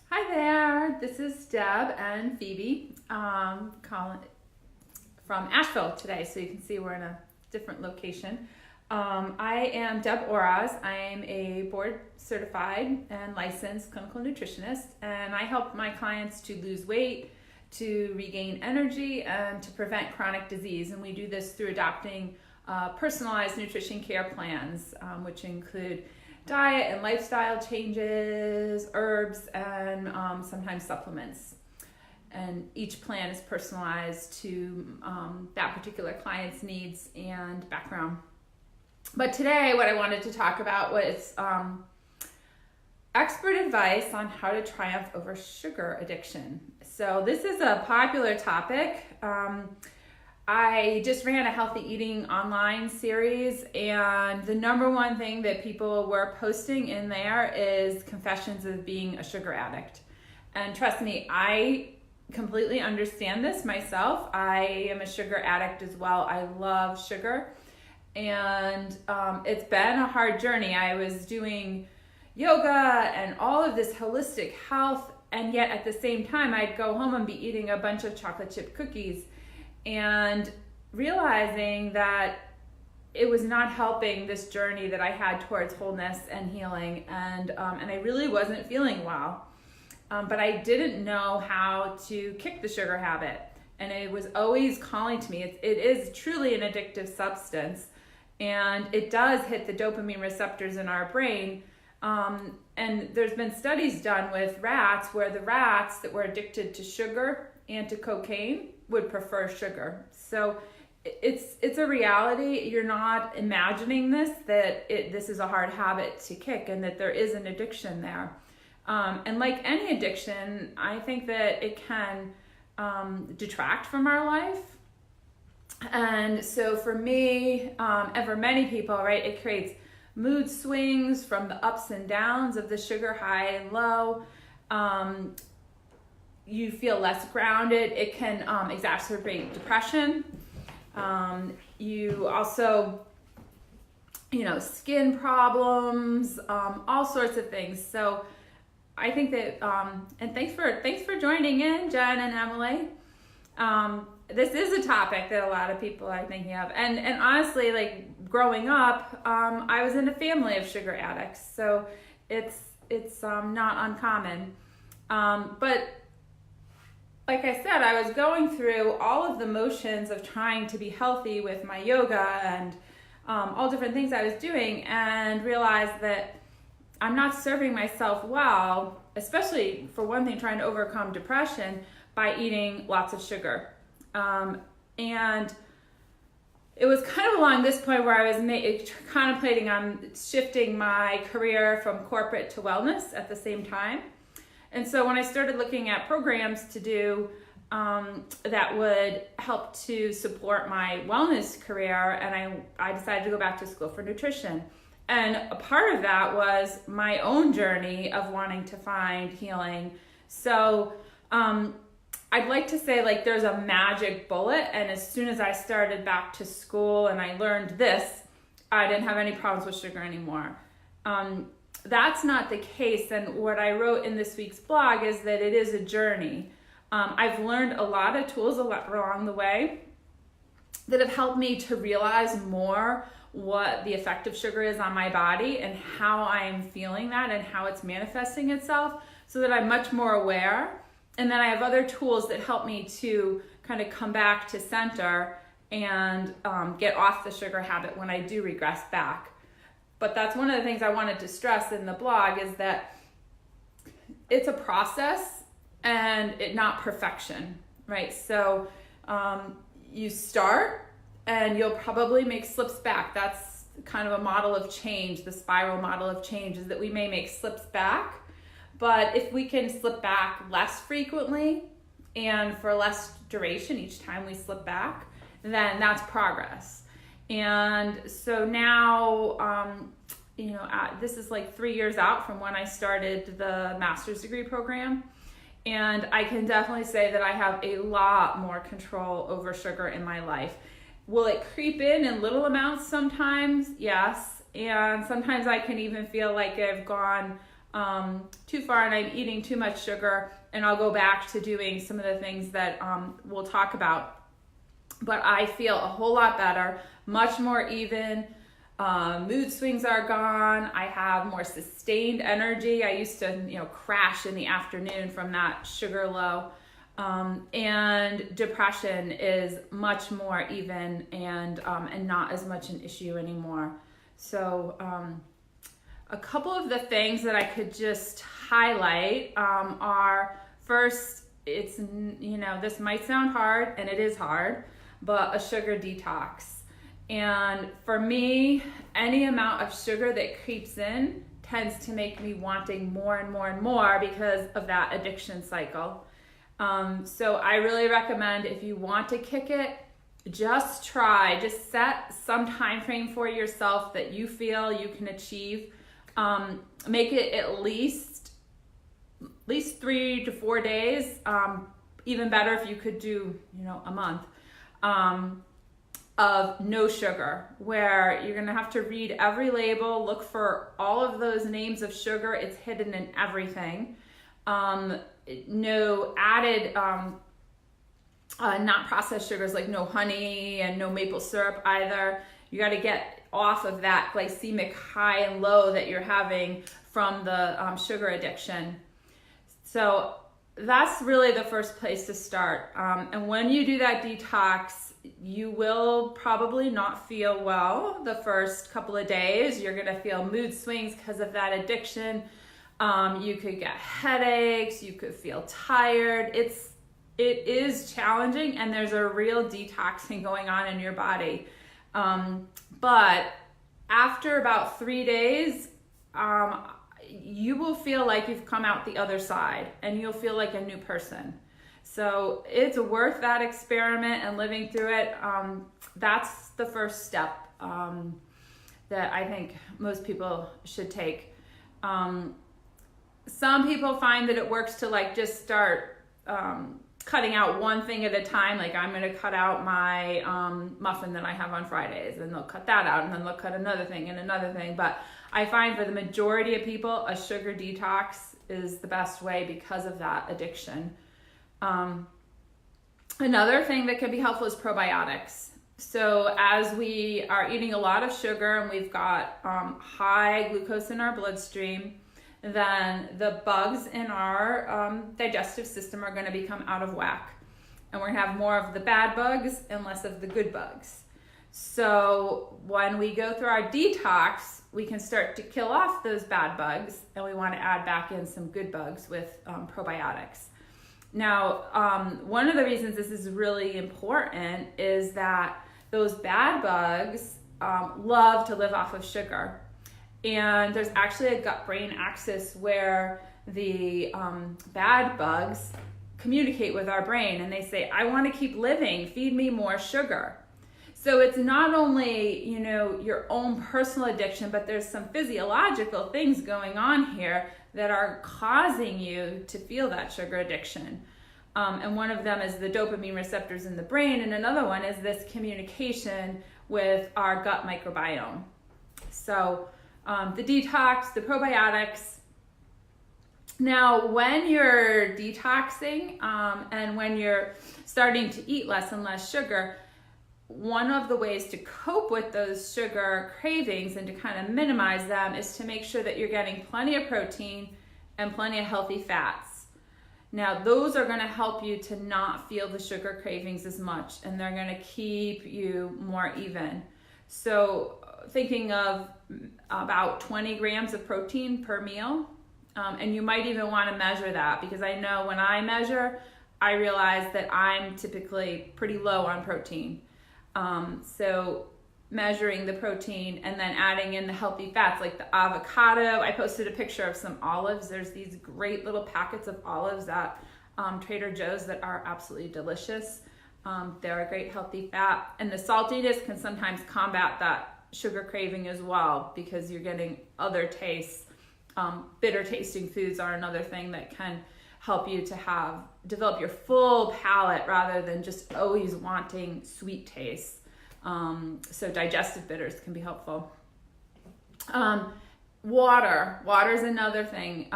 Hi there, this is Deb and Phoebe calling from Asheville today, so you can see we're in a different location. I am Deb Oraz. I am a board certified and licensed clinical nutritionist, and I help my clients to lose weight, to regain energy, and to prevent chronic disease. And we do this through adopting personalized nutrition care plans, which include diet and lifestyle changes, herbs, and sometimes supplements. And each plan is personalized to that particular client's needs and background. But today, what I wanted to talk about was expert advice on how to triumph over sugar addiction. So this is a popular topic. I just ran a healthy eating online series, and the number one thing that people were posting in there is confessions of being a sugar addict. And trust me, I completely understand this myself. I am a sugar addict as well. I love sugar, and it's been a hard journey. I was doing yoga and all of this holistic health, and yet at the same time, I'd go home and be eating a bunch of chocolate chip cookies and realizing that it was not helping this journey that I had towards wholeness and healing, and I really wasn't feeling well. But I didn't know how to kick the sugar habit, and it was always calling to me. It is truly an addictive substance, and it does hit the dopamine receptors in our brain. And there's been studies done with rats where the rats that were addicted to sugar and to cocaine would prefer sugar. So it's a reality. You're not imagining this, that this is a hard habit to kick and that there is an addiction there. And like any addiction, I think that it can detract from our life. And so for me, and for many people, right, it creates mood swings from the ups and downs of the sugar high and low. You feel less grounded. It can exacerbate depression. You also, skin problems, all sorts of things. So I think that, and thanks for joining in, Jen and Emily. This is a topic that a lot of people are thinking of. And honestly, like growing up, I was in a family of sugar addicts. So it's not uncommon. But like I said, I was going through all of the motions of trying to be healthy with my yoga and all different things I was doing, and realized that I'm not serving myself well, especially for one thing, trying to overcome depression by eating lots of sugar. And it was kind of along this point where I was contemplating on shifting my career from corporate to wellness at the same time. And so when I started looking at programs to do that would help to support my wellness career, and I decided to go back to school for nutrition. And a part of that was my own journey of wanting to find healing. So I'd like to say like there's a magic bullet, and as soon as I started back to school and I learned this, I didn't have any problems with sugar anymore. That's not the case, and what I wrote in this week's blog is that it is a journey. I've learned a lot of tools along the way that have helped me to realize more what the effect of sugar is on my body and how I am feeling that and how it's manifesting itself, so that I'm much more aware. And then I have other tools that help me to kind of come back to center and get off the sugar habit when I do regress back. But that's one of the things I wanted to stress in the blog, is that it's a process and not perfection, right? So you start and you'll probably make slips back. That's kind of a model of change. The spiral model of change is that we may make slips back, but if we can slip back less frequently and for less duration each time we slip back, then that's progress. And so now, this is like 3 years out from when I started the master's degree program. And I can definitely say that I have a lot more control over sugar in my life. Will it creep in little amounts sometimes? Yes. And sometimes I can even feel like I've gone too far and I'm eating too much sugar, and I'll go back to doing some of the things that we'll talk about. But I feel a whole lot better, much more even. Mood swings are gone. I have more sustained energy. I used to, crash in the afternoon from that sugar low. And depression is much more even and not as much an issue anymore. So a couple of the things that I could just highlight are, first, it's, this might sound hard, and it is hard, but a sugar detox. And for me, any amount of sugar that creeps in tends to make me wanting more and more and more because of that addiction cycle. So I really recommend, if you want to kick it, just set some time frame for yourself that you feel you can achieve. Make it at least 3 to 4 days. Even better if you could do, a month. Of no sugar, where you're gonna have to read every label, look for all of those names of sugar. It's hidden in everything. No added, not processed sugars, like no honey and no maple syrup either. You got to get off of that glycemic high and low that you're having from the sugar addiction. So that's really the first place to start. And when you do that detox, you will probably not feel well the first couple of days. You're going to feel mood swings because of that addiction. You could get headaches. You could feel tired. It is challenging, and there's a real detoxing going on in your body. But after about 3 days, you will feel like you've come out the other side, and you'll feel like a new person. So it's worth that experiment and living through it. That's the first step that I think most people should take. Some people find that it works to just start cutting out one thing at a time. Like, I'm going to cut out my muffin that I have on Fridays, and they'll cut that out, and then they'll cut another thing and another thing. But I find for the majority of people, a sugar detox is the best way because of that addiction. Another thing that can be helpful is probiotics. So as we are eating a lot of sugar and we've got high glucose in our bloodstream, then the bugs in our digestive system are going to become out of whack. And we're going to have more of the bad bugs and less of the good bugs. So when we go through our detox, we can start to kill off those bad bugs, and we want to add back in some good bugs with probiotics. Now, one of the reasons this is really important is that those bad bugs love to live off of sugar. And there's actually a gut-brain axis where the bad bugs communicate with our brain, and they say, I want to keep living, feed me more sugar. So it's not only, your own personal addiction, but there's some physiological things going on here that are causing you to feel that sugar addiction. And one of them is the dopamine receptors in the brain, and another one is this communication with our gut microbiome. So the detox, the probiotics. Now, when you're detoxing and when you're starting to eat less and less sugar, one of the ways to cope with those sugar cravings and to kind of minimize them is to make sure that you're getting plenty of protein and plenty of healthy fats. Now, those are going to help you to not feel the sugar cravings as much, and they're going to keep you more even. So thinking of about 20 grams of protein per meal, and you might even want to measure that, because I know when I measure, I realize that I'm typically pretty low on protein. So measuring the protein and then adding in the healthy fats like the avocado. I posted a picture of some olives. There's these great little packets of olives at Trader Joe's that are absolutely delicious. They're a great healthy fat. And the saltiness can sometimes combat that sugar craving as well, because you're getting other tastes. Bitter tasting foods are another thing that can help you to develop your full palate rather than just always wanting sweet tastes. So digestive bitters can be helpful. Water is another thing.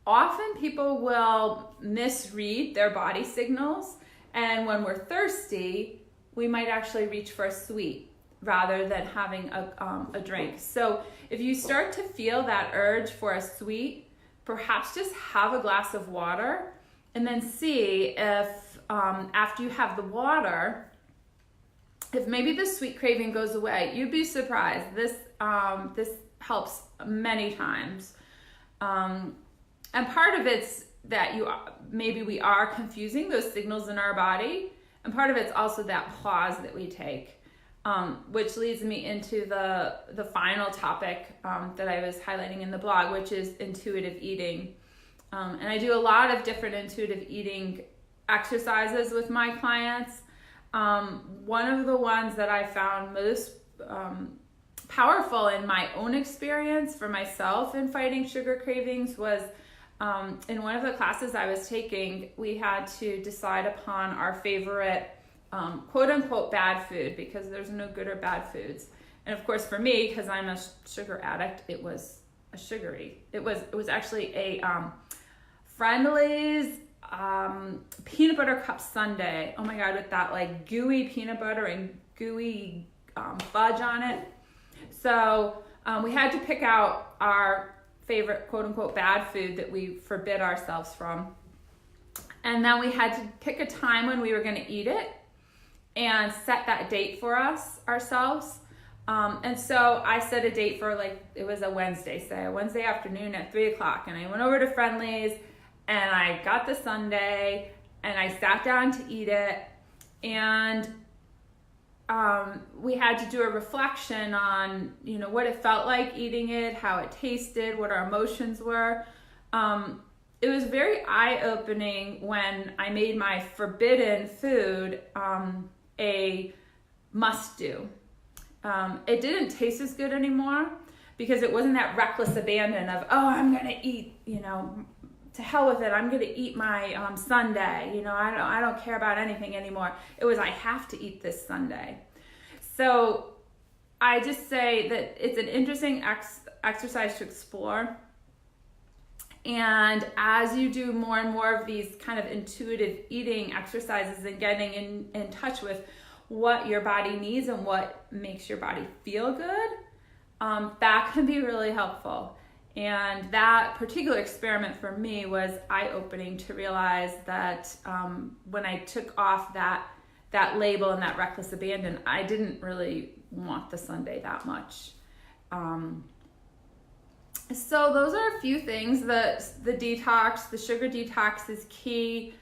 Often people will misread their body signals, and when we're thirsty, we might actually reach for a sweet rather than having a drink. So if you start to feel that urge for a sweet, perhaps just have a glass of water and then see if after you have the water, if maybe the sweet craving goes away. You'd be surprised. This helps many times. And part of it's that maybe we are confusing those signals in our body, and part of it's also that pause that we take, which leads me into the final topic that I was highlighting in the blog, which is intuitive eating. And I do a lot of different intuitive eating exercises with my clients. One of the ones that I found most powerful in my own experience for myself in fighting sugar cravings was in one of the classes I was taking, we had to decide upon our favorite quote unquote bad food, because there's no good or bad foods. And of course for me, because I'm a sugar addict, it was a sugary. It was actually a Friendly's peanut butter cup sundae. Oh my God, with that like gooey peanut butter and gooey fudge on it. So we had to pick out our favorite quote unquote bad food that we forbid ourselves from. And then we had to pick a time when we were going to eat it and set that date for ourselves. And so I set a date for it was a Wednesday, say a Wednesday afternoon at 3:00. And I went over to Friendly's and I got the sundae and I sat down to eat it. And we had to do a reflection on, what it felt like eating it, how it tasted, what our emotions were. It was very eye-opening when I made my forbidden food a must-do. It didn't taste as good anymore because it wasn't that reckless abandon of, I'm going to eat, to hell with it, I'm going to eat my sundae. I don't care about anything anymore. It was, I have to eat this sundae. So I just say that it's an interesting exercise to explore. And as you do more and more of these kind of intuitive eating exercises and getting in touch with what your body needs and what makes your body feel good, that can be really helpful. And that particular experiment for me was eye-opening to realize that when I took off that label and that reckless abandon, I didn't really want the sundae that much. So those are a few things. The detox, the sugar detox is key.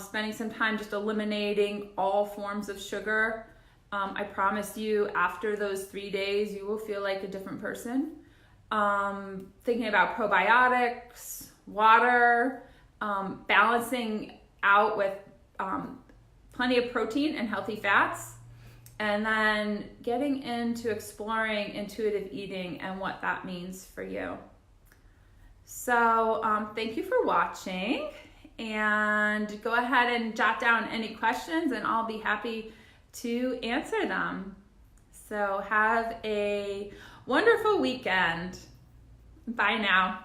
Spending some time just eliminating all forms of sugar. I promise you, after those 3 days, you will feel like a different person. Thinking about probiotics, water, balancing out with plenty of protein and healthy fats, and then getting into exploring intuitive eating and what that means for you. So thank you for watching, and go ahead and jot down any questions and I'll be happy to answer them. So have a wonderful weekend. Bye now.